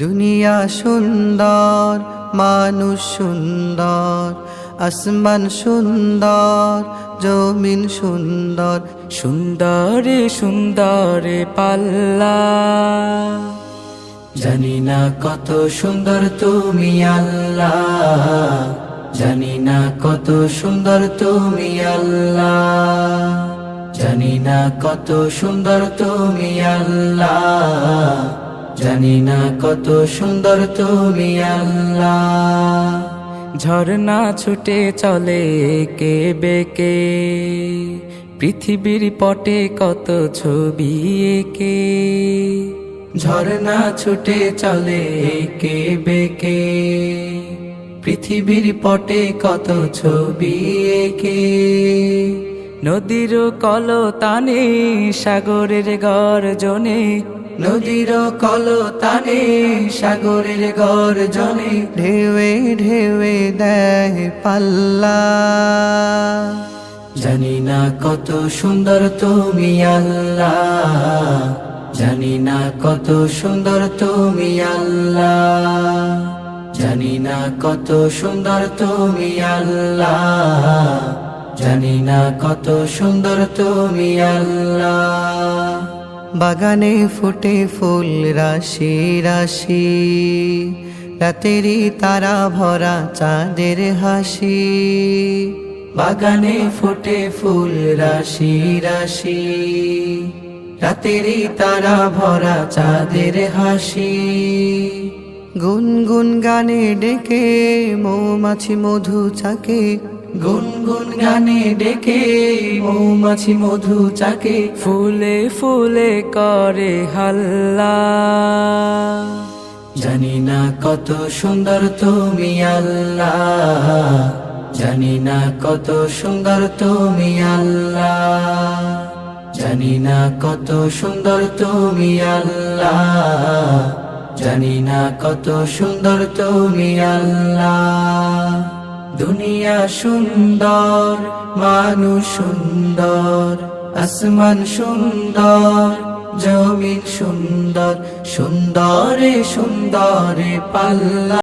দুনিয়া সুন্দর, মানুষ সুন্দর, আসমান সুন্দর, জমিন সুন্দর, সুন্দরে সুন্দরে পাল্লা। জানি না কত সুন্দর তুমি আল্লাহ, জানি না কত সুন্দর তুমি আল্লাহ, জানি না কত সুন্দর তুমি আল্লাহ, জানি না কত সুন্দর তুমি আল্লাহ। ঝর্ণা ছুটে চলে কে বেকে, পৃথিবীর পটে কত ছবি একে। ঝর্ণা ছুটে চলে কে বেকে, পৃথিবীর পটে কত ছবি একে। নদীর কলতানে সাগরের গর্জনে, নদীর কলতানে সাগরের গর্জনে, ঢেউে ঢেউে দেয় পাল্লা। জানি না কত সুন্দর তুমি আল্লাহ, জানি না কত সুন্দর তুমি আল্লাহ, জানি না কত সুন্দর তুমি আল্লাহ, জানি না কত সুন্দর তুমি আল্লাহ। বাগানে ফুটে ফুল রাশি রাশি, রাতেরই তারা ভরা চাঁদের হাসি। বাগানে ফুটে ফুল রাশি রাশি, রাতেরই তারা ভরা চাঁদের হাসি। গুনগুন গানে ডেকে মৌমাছি মধু চাকে, গুনগুন গানে ডেকে মৌমাছি মধু চাকে। ফুলে ফুলে করে হাল্লা। জানি না কত সুন্দর তুমি আল্লাহ, জানি না কত সুন্দর তুমি আল্লাহ, জানি না কত সুন্দর তুমি আল্লাহ, জানি না কত সুন্দর তুমি আল্লাহ। দুনিয়া সুন্দর, মানুষ সুন্দর, আসমান সুন্দর, জমিন সুন্দর, সুন্দরে সুন্দরে পাল্লা।